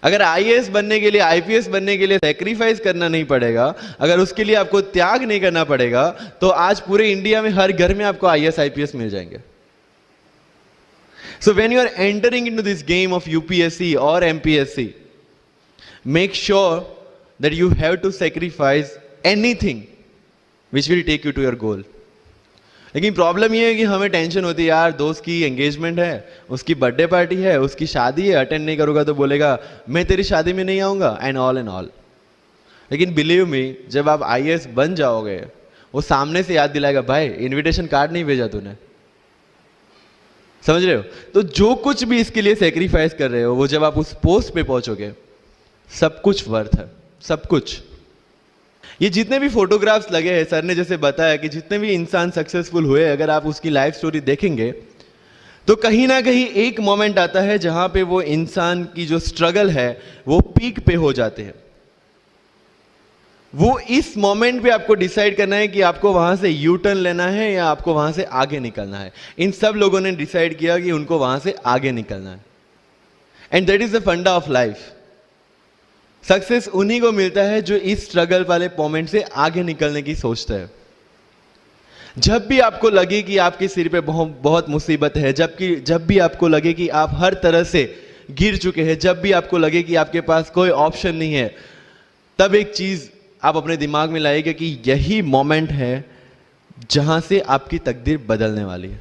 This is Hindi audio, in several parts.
अगर आईएएस बनने के लिए, आईपीएस बनने के लिए सैक्रिफाइस करना नहीं पड़ेगा, अगर उसके लिए आपको त्याग नहीं करना पड़ेगा, तो आज पूरे इंडिया में हर घर में आपको आईएएस आईपीएस मिल जाएंगे. So when you are entering into this game of UPSC or MPSC, make sure that you have to sacrifice anything which will take you to your goal. लेकिन प्रॉब्लम ये है कि हमें टेंशन होती है, यार दोस्त की एंगेजमेंट है, उसकी बर्थडे पार्टी है, उसकी शादी है, अटेंड नहीं करूंगा तो बोलेगा मैं तेरी शादी में नहीं आऊंगा, एंड ऑल. लेकिन बिलीव मी, जब आप आईएएस बन जाओगे, वो सामने से याद दिलाएगा, भाई इनविटेशन कार्ड नहीं भेजा तूने. समझ रहे हो? तो जो कुछ भी इसके लिए सेक्रीफाइस कर रहे हो, वो जब आप उस पोस्ट पे पहुंचोगे, सब कुछ वर्थ है, सब कुछ. ये जितने भी फोटोग्राफ्स लगे हैं, सर ने जैसे बताया कि जितने भी इंसान सक्सेसफुल हुए, अगर आप उसकी लाइफ स्टोरी देखेंगे तो कहीं ना कहीं एक मोमेंट आता है जहां पे वो इंसान की जो स्ट्रगल है वो पीक पे हो जाते हैं. वो इस मोमेंट पे आपको डिसाइड करना है कि आपको वहां से यू टर्न लेना है या आपको वहां से आगे निकलना है. इन सब लोगों ने डिसाइड किया कि उनको वहां से आगे निकलना है. एंड दैट इज द फंडा ऑफ लाइफ. सक्सेस उन्हीं को मिलता है जो इस स्ट्रगल वाले मोमेंट से आगे निकलने की सोचता है. जब भी आपको लगे कि आपके सिर पे बहुत मुसीबत है, जब भी आपको लगे कि आप हर तरह से गिर चुके हैं, जब भी आपको लगे कि आपके पास कोई ऑप्शन नहीं है, तब एक चीज आप अपने दिमाग में लाइएगा कि यही मोमेंट है जहां से आपकी तकदीर बदलने वाली है.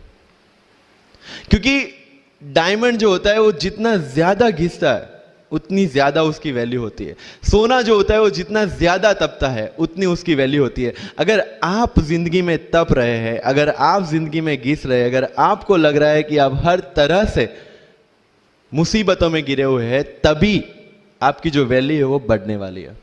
क्योंकि डायमंड जो होता है वो जितना ज्यादा घिसता है उतनी ज्यादा उसकी वैल्यू होती है. सोना जो होता है वो जितना ज्यादा तपता है उतनी उसकी वैल्यू होती है. अगर आप जिंदगी में तप रहे हैं, अगर आप जिंदगी में घिस रहे हैं, अगर आपको लग रहा है कि आप हर तरह से मुसीबतों में गिरे हुए हैं, तभी आपकी जो वैल्यू है वो बढ़ने वाली है.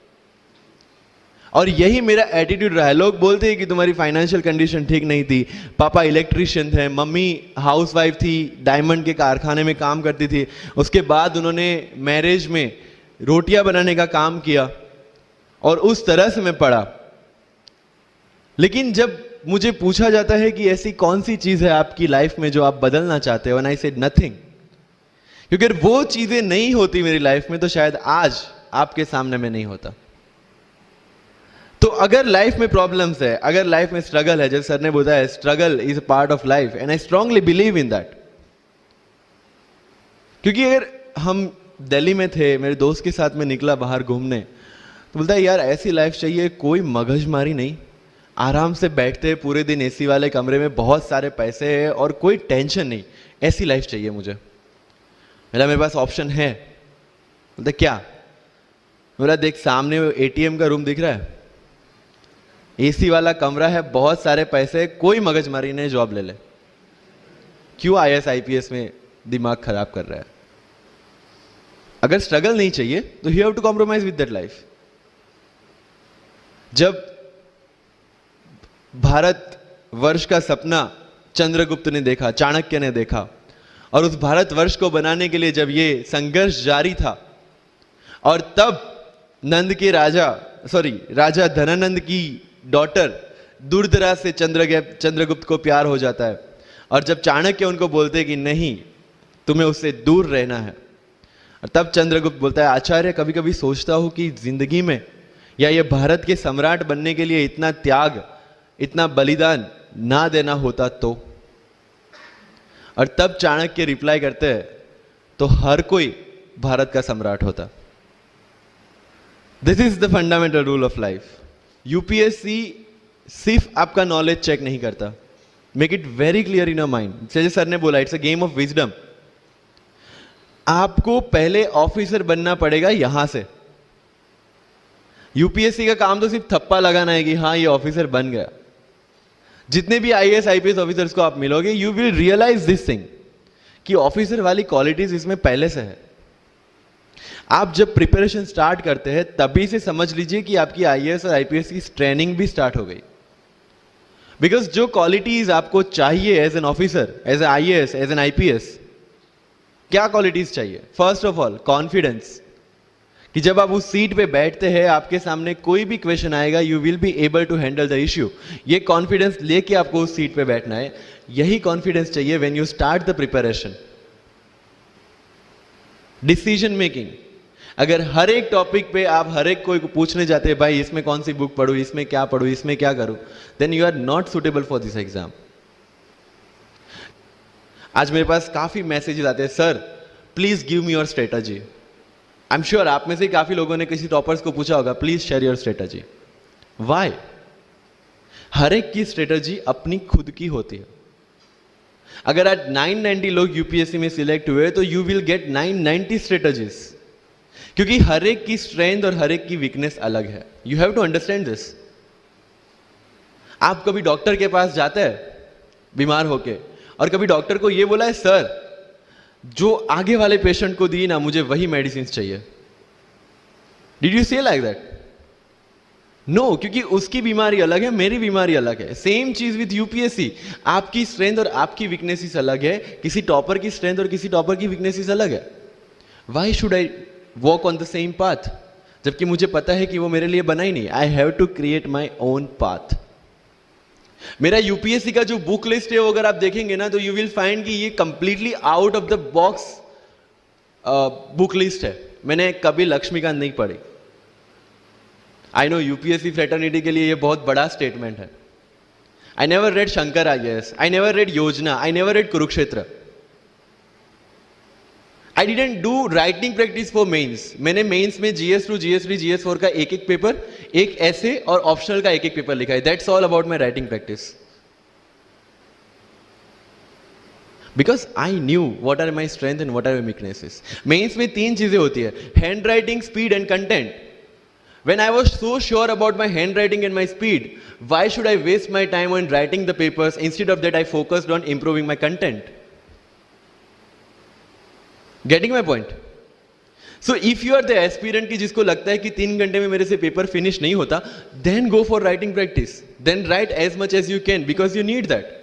और यही मेरा एटीट्यूड रहा है. लोग बोलते हैं कि तुम्हारी फाइनेंशियल कंडीशन ठीक नहीं थी, पापा इलेक्ट्रिशियन थे, मम्मी हाउसवाइफ थी, डायमंड के कारखाने में काम करती थी, उसके बाद उन्होंने मैरिज में रोटियां बनाने का काम किया और उस तरह से मैं पढ़ा. लेकिन जब मुझे पूछा जाता है कि ऐसी कौन सी चीज है आपकी लाइफ में जो आप बदलना चाहते हो, एंड आई सेड नथिंग. क्योंकि अगर वो चीजें नहीं होती मेरी लाइफ में तो शायद आज आपके सामने मैं नहीं होता. तो अगर लाइफ में प्रॉब्लम्स है, अगर लाइफ में स्ट्रगल है, जैसे सर ने बताया struggle is a part of life, and I strongly believe in that. क्योंकि अगर हम दिल्ली में थे, मेरे दोस्त के साथ में निकला बाहर घूमने, तो बोलता है यार ऐसी लाइफ चाहिए, कोई मगजमारी नहीं, आराम से बैठते हैं पूरे दिन एसी वाले कमरे में, बहुत सारे पैसे हैं और कोई टेंशन नहीं, ऐसी लाइफ चाहिए मुझे. मेरे पास ऑप्शन है. बोलता क्या? बोला देख सामने एटीएम का रूम दिख रहा है, एसी वाला कमरा है, बहुत सारे पैसे, कोई मगजमारी नहीं, जॉब ले ले. क्यों आईएएस आईपीएस में दिमाग खराब कर रहा है? अगर स्ट्रगल नहीं चाहिए तो you have to compromise with that life. जब भारत वर्ष का सपना चंद्रगुप्त ने देखा, चाणक्य ने देखा, और उस भारत वर्ष को बनाने के लिए जब ये संघर्ष जारी था, और तब राजा धनानंद की डॉटर दूरदराज से चंद्रगुप्त को प्यार हो जाता है, और जब चाणक्य उनको बोलते कि नहीं तुम्हें उससे दूर रहना है, और तब चंद्रगुप्त बोलता है आचार्य कभी कभी सोचता हूं कि जिंदगी में या ये भारत के सम्राट बनने के लिए इतना त्याग, इतना बलिदान ना देना होता तो. और तब चाणक्य रिप्लाई करते हैं तो हर कोई भारत का सम्राट होता. This is the fundamental rule of life. UPSC सिर्फ आपका नॉलेज चेक नहीं करता. Make it very clear in your mind. जैसे सर ने बोला, it's a game of wisdom. आपको पहले ऑफिसर बनना पड़ेगा यहां से. यूपीएससी का काम तो सिर्फ थप्पा लगाना है कि हाँ ये ऑफिसर बन गया. जितने भी आईएएस आईपीएस ऑफिसर्स को आप मिलोगे, you will realise this thing कि ऑफिसर वाली क्वालिटीज इसमें पहले से है. आप जब प्रिपरेशन स्टार्ट करते हैं तभी से समझ लीजिए कि आपकी आईएएस और आईपीएस की ट्रेनिंग भी स्टार्ट हो गई. बिकॉज जो क्वालिटीज आपको चाहिए as an officer, as an IAS, as an IPS, क्या क्वालिटीज चाहिए? फर्स्ट ऑफ ऑल कॉन्फिडेंस, कि जब आप उस सीट पे बैठते हैं आपके सामने कोई भी क्वेश्चन आएगा, you will be able to handle the issue. ये कॉन्फिडेंस लेके आपको उस सीट पे बैठना है. यही कॉन्फिडेंस चाहिए when you start the preparation. Decision making, अगर हर एक टॉपिक पे आप हर एक कोई को पूछने जाते हैं भाई इसमें कौन सी बुक पढूं, इसमें क्या पढूं, इसमें क्या करूं, then you are not suitable for this exam. आज मेरे पास काफी मैसेजेस आते हैं, sir please give me your strategy. I am sure आप में से काफी लोगों ने किसी टॉपर्स को पूछा होगा please share your strategy. Why? हर एक की स्ट्रेटजी अपनी खुद की होती है। अगर आज 990 लोग यूपीएससी में सिलेक्ट हुए तो यू विल गेट 990 स्ट्रेटजीज, क्योंकि हर एक की स्ट्रेंथ और हर एक की वीकनेस अलग है। You have to understand this. आप कभी डॉक्टर के पास जाते हैं बीमार होके और कभी डॉक्टर को यह बोला है सर जो आगे वाले पेशेंट को दी ना मुझे वही मेडिसिन चाहिए? डिड यू से लाइक दैट? नो, क्योंकि उसकी बीमारी अलग है, मेरी बीमारी अलग है। सेम चीज विथ यूपीएससी, आपकी स्ट्रेंथ और आपकी वीकनेसेस अलग है, किसी टॉपर की स्ट्रेंथ और किसी टॉपर की वीकनेसेस अलग है। Why should I walk on the same path, जबकि मुझे पता है कि वो मेरे लिए बना ही नहीं। I have to create my own path. मेरा यूपीएससी का जो बुक लिस्ट है वो अगर आप देखेंगे ना तो यू विल फाइंड कि ये completely out of the box book list है। मैंने कभी लक्ष्मीकांत नहीं पढ़ी। आई नो यूपीएससी फ्रेटर्निटी के लिए ये बहुत बड़ा स्टेटमेंट है। I never read Shankar IAS, I never read Yojana, I never read Kurukshetra. I didn't do writing practice for mains. मैंने मेंस में GS2, GS3, GS4 का एक एक पेपर, एक ऐसे और ऑप्शनल का एक एक पेपर लिखा है। That's all about my writing practice. Because I knew what are my strength and what are my weaknesses. Mains में 3 चीजें होती है, handwriting, speed and content. When I was so sure about my handwriting and my speed, why should I waste my time on writing the papers? Instead of that, I focused on improving my content. Getting my point? So if you are the aspirant की जिसको लगता है कि 3 घंटे में मेरे से पेपर फिनिश नहीं होता, then go for writing practice. Then write as much as you can because you need that.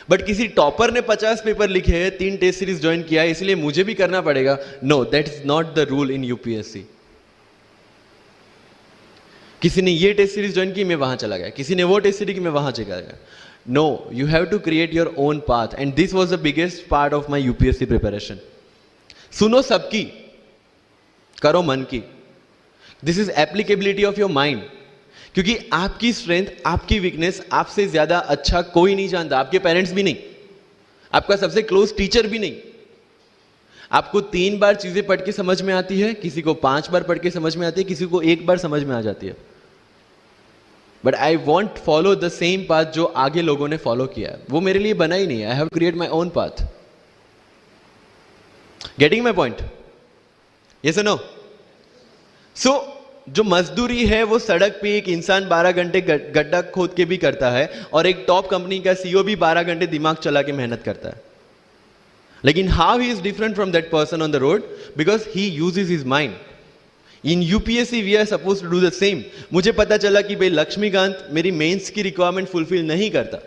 But किसी टॉपर ने 50 पेपर लिखे हैं, 3 टेस्ट सीरीज ज्वाइन किया है, इसलिए मुझे भी करना पड़ेगा। No, that is not the rule in UPSC. किसी ने ये टेस्ट सीरीज ज्वाइन की, मैं वहां चला गया, किसी ने वो टेस्ट सीरीज की, मैं वहां चला गया। No, you have to create your own path and this was the biggest part of my UPSC preparation. सुनो सबकी, करो मन की। This is applicability of your mind, क्योंकि आपकी स्ट्रेंथ, आपकी वीकनेस आपसे ज्यादा अच्छा कोई नहीं जानता। आपके पेरेंट्स भी नहीं, आपका सबसे क्लोज टीचर भी नहीं। आपको 3 बार चीजें पढ़ के समझ में आती है, किसी को 5 बार पढ़ के समझ में आती है, किसी को 1 बार समझ में आ जाती है। But I want follow the same path जो आगे लोगों ने फॉलो किया है, वो मेरे लिए बना ही नहीं है। I have create my own path. Getting my point? Yes और नो? सो जो मजदूरी है वो सड़क पे एक इंसान 12 घंटे गड्ढा खोद के भी करता है और एक टॉप कंपनी का सीईओ भी 12 घंटे दिमाग चला के मेहनत करता है। लेकिन how he is different from that person on the road? Because he uses his mind. In UPSC we are suppose to do the same. मुझे पता चला कि भाई लक्ष्मीकांत मेरी मेंस की रिक्वायरमेंट फुलफिल नहीं करता।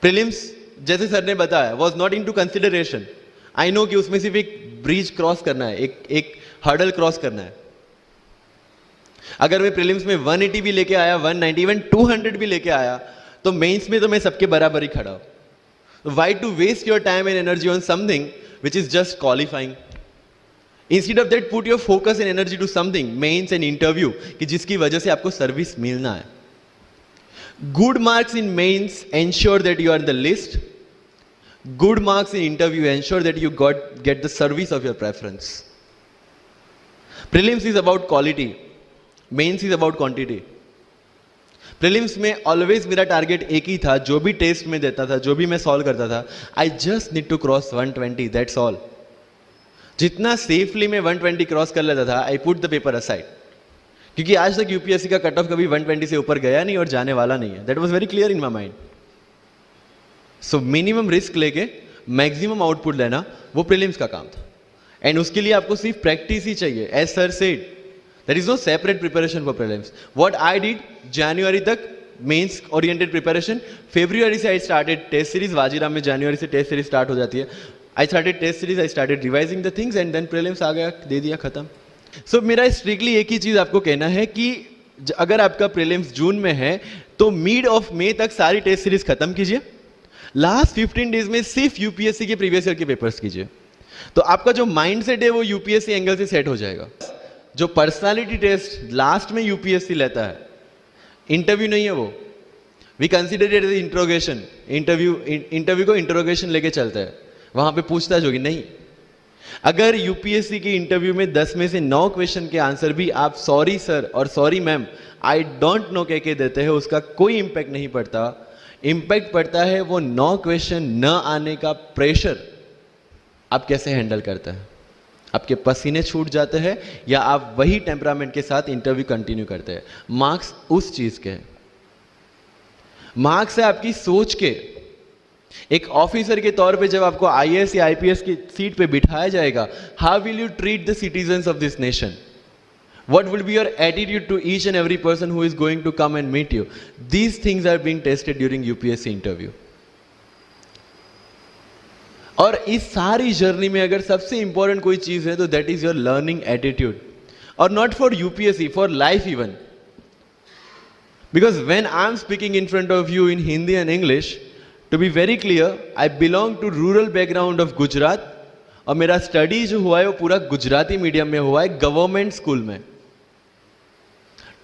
प्रीलिम्स जैसे सर ने बताया was not into consideration. I know कि उसमें सिर्फ एक ब्रिज क्रॉस करना है, एक हर्डल क्रॉस करना है। अगर मैं प्रीलिम्स में 180 भी लेके आया, 190, इवन 200 भी लेके आया, तो मेंस में तो मैं सबके बराबर ही खड़ा हूं। Why to waste your time and energy on something which is just qualifying? Instead of that, put your focus and energy to something, mains and interview, कि जिसकी वजह से आपको सर्विस मिलना है। Good marks in mains ensure that you are in the list. Good marks in interview ensure that you get the service of your preference. Prelims is about quality. Mains is about quantity. Prelims में ऑलवेज मेरा टारगेट एक ही था, जो भी टेस्ट में देता था, जो भी मैं सॉल्व करता था, I just need to cross 120, that's all. जितना सेफली मैं 120 क्रॉस कर लेता था, I put the paper aside, क्योंकि आज तक यूपीएससी का कट ऑफ कभी 120 से ऊपर गया नहीं और जाने वाला नहीं है। That was very clear in my mind. So minimum risk लेके मैक्सिमम आउटपुट लेना वो प्रीलिम्स का काम था। एंड उसके लिए आपको सिर्फ प्रैक्टिस ही चाहिए। As sir said, there is no separate preparation for prelims. What I did, January तक मेंस ओरिएंटेड प्रिपरेशन, फरवरी से I started test series. Vajiram में जनवरी से टेस्ट सीरीज स्टार्ट हो जाती है। I started test series, I started revising the things and then prelims आ गया, दे दिया, खत्म। सो मेरा स्ट्रिक्टली एक ही चीज आपको कहना है कि अगर आपका प्रीलिम्स जून में है तो मिड ऑफ मई तक सारी टेस्ट सीरीज खत्म कीजिए। लास्ट 15 डेज में सिर्फ यूपीएससी के प्रीवियस ईयर के पेपर्स कीजिए, तो आपका जो माइंड सेट है वो यूपीएससी एंगल से सेट हो जाएगा। जो पर्सनालिटी टेस्ट लास्ट में यूपीएससी लेता है, इंटरव्यू नहीं है वो। We consider it as interrogation. Interview को इंट्रोगेशन लेके चलता है, वहां पे पूछताछ होगी नहीं। अगर यूपीएससी की इंटरव्यू में 10 में से 9 क्वेश्चन के आंसर भी आप सॉरी सर और sorry ma'am I don't know कह के देते हैं, उसका कोई इंपैक्ट नहीं पड़ता। इंपैक्ट पड़ता है वो 9 क्वेश्चन न आने का प्रेशर आप कैसे हैंडल करते हैं। आपके पसीने छूट जाते हैं या आप वही टेम्परामेंट के साथ इंटरव्यू कंटिन्यू करते हैं। मार्क्स उस चीज के हैं, मार्क्स है आपकी सोच के। एक ऑफिसर के तौर पे जब आपको आईएएस या आईपीएस की सीट पे बिठाया जाएगा, how will you treat the citizens of this nation? What will be your attitude to each and every person who is going to come and meet you? These things are being tested during UPSC interview. और इस सारी जर्नी में अगर सबसे इंपॉर्टेंट कोई चीज है तो that is your learning attitude, और not for UPSC, for life even. Because when I am speaking in front of you in Hindi and English, to be very clear, I belong to rural background of Gujarat, और मेरा स्टडी जो हुआ है वो पूरा गुजराती मीडियम में हुआ है, गवर्नमेंट स्कूल में।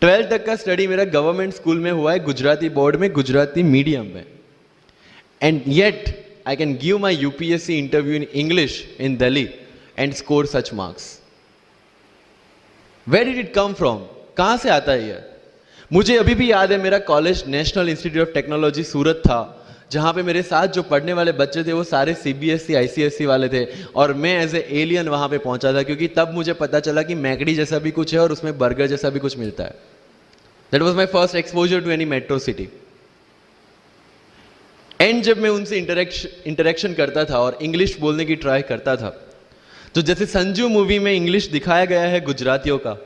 12th तक का स्टडी मेरा गवर्नमेंट स्कूल में हुआ है, गुजराती बोर्ड में, गुजराती मीडियम में। And yet I can give my UPSC interview in English in Delhi and score such marks. Where did it come from? कहां से आता है ये? मुझे अभी भी याद है, मेरा college National Institute of Technology Surat था, जहां पे मेरे साथ जो पढ़ने वाले बच्चे थे वो सारे सीबीएसई आईसीएसई वाले थे, और मैं एज ए एलियन वहां पे पहुंचा था, क्योंकि तब मुझे पता चला कि मैकडी जैसा भी कुछ है और उसमें बर्गर जैसा भी कुछ मिलता है। That was my first exposure to any metro city. एंड जब मैं उनसे इंटरेक्शन करता था और इंग्लिश बोलने की ट्राई करता था, तो जैसे संजू मूवी में इंग्लिश दिखाया गया है गुजरातियों का,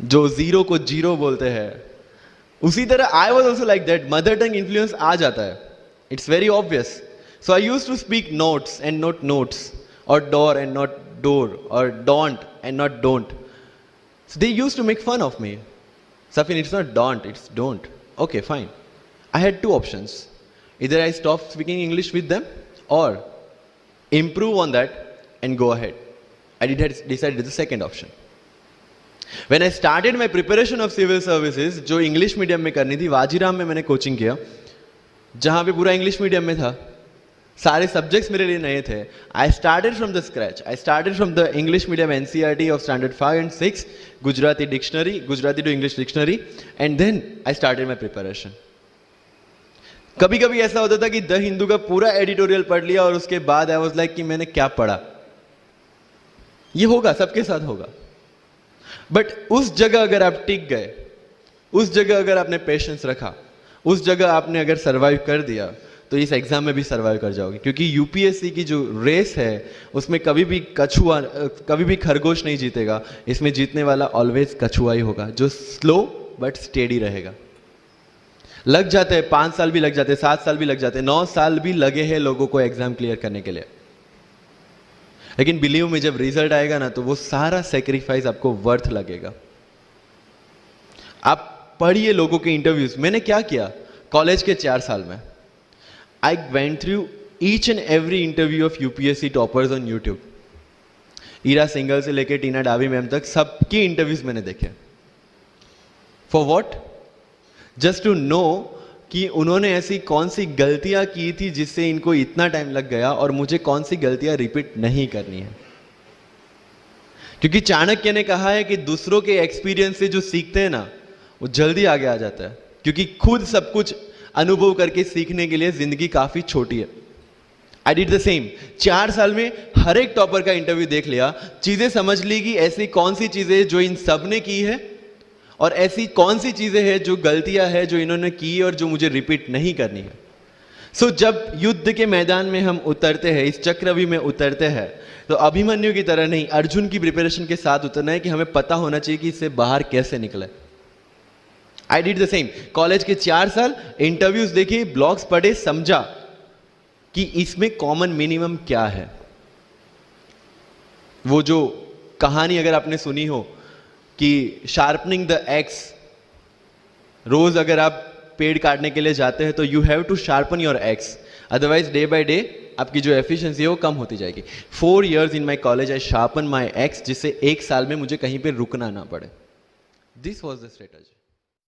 जो जीरो को जीरो बोलते हैं, उसी तरह I was also like that. Mother tongue influence आ जाता है, it's very obvious. So I use to speak notes and not notes, और डोर एंड नॉट डोर, और don't and not don't. So they used to make fun of me. Safin, it's not don't, it's don't. Okay, fine. I had 2 options. Either I stop speaking English with them or improve on that and go ahead. I decided the second option. When I started my preparation of civil services, जो इंग्लिश मीडियम में करनी थी, वाजीराम में मैंने कोचिंग किया, जहाँ पे पूरा इंग्लिश मीडियम में था, सारे सब्जेक्ट्स मेरे लिए नए थे। I started from the scratch. I started from the English medium NCERT of standard 5 and 6, Gujarati dictionary, Gujarati to English dictionary, and then I started my preparation. कभी कभी ऐसा होता था कि द हिंदू का पूरा एडिटोरियल पढ़ लिया और उसके बाद आई वाज लाइक कि मैंने क्या पढ़ा। ये होगा, सबके साथ होगा। बट उस जगह अगर आप टिक गए, उस जगह अगर आपने पेशेंस रखा, उस जगह आपने अगर सर्वाइव कर दिया, तो इस एग्जाम में भी सर्वाइव कर जाओगे। क्योंकि यूपीएससी की जो रेस है उसमें कभी भी कछुआ, कभी भी खरगोश नहीं जीतेगा। इसमें जीतने वाला ऑलवेज कछुआ ही होगा, जो स्लो बट स्टेडी रहेगा। लग जाते हैं 5 साल भी लग जाते हैं, 7 साल भी लग जाते हैं, 9 साल भी लगे हैं लोगों को एग्जाम क्लियर करने के लिए। लेकिन बिलीव में जब रिजल्ट आएगा ना, तो वो सारा सेक्रीफाइस आपको वर्थ लगेगा। आप पढ़िए लोगों के इंटरव्यूज। मैंने क्या किया कॉलेज के 4 साल में, I went through each and every interview of UPSC toppers on YouTube. Ira Singhal से लेके टीना डावी मैम तक सबकी इंटरव्यूज मैंने देखे। For what? Just to know कि उन्होंने ऐसी कौन सी गलतियां की थी जिससे इनको इतना टाइम लग गया, और मुझे कौन सी गलतियां रिपीट नहीं करनी है। क्योंकि चाणक्य ने कहा है कि दूसरों के एक्सपीरियंस से जो सीखते हैं ना, वो जल्दी आगे आ जाता है। क्योंकि खुद सब कुछ अनुभव करके सीखने के लिए जिंदगी काफी छोटी है। I did the same. 4 साल में हर एक टॉपर का इंटरव्यू देख लिया, चीजें समझ ली कि ऐसी कौन सी चीजें जो इन सब ने की है, और ऐसी कौन सी चीजें हैं जो गलतियां हैं जो इन्होंने की और जो मुझे रिपीट नहीं करनी है। सो जब युद्ध के मैदान में हम उतरते हैं, इस चक्रव्यूह में उतरते हैं, तो अभिमन्यु की तरह नहीं, अर्जुन की प्रिपरेशन के साथ उतरना है कि हमें पता होना चाहिए कि इससे बाहर कैसे निकले। I did the same. College के 4 साल इंटरव्यूज देखे, ब्लॉग्स पढ़े, समझा कि इसमें कॉमन मिनिमम क्या है। वो जो कहानी अगर आपने सुनी हो कि शार्पनिंग द एक्स, रोज अगर आप पेड़ काटने के लिए जाते हैं तो you have to sharpen your axe, otherwise day by day आपकी जो एफिशिएंसी है वो कम होती जाएगी। 4 years in my college I sharpen my x, जिससे 1 साल में मुझे कहीं पे रुकना ना पड़े। This was the strategy.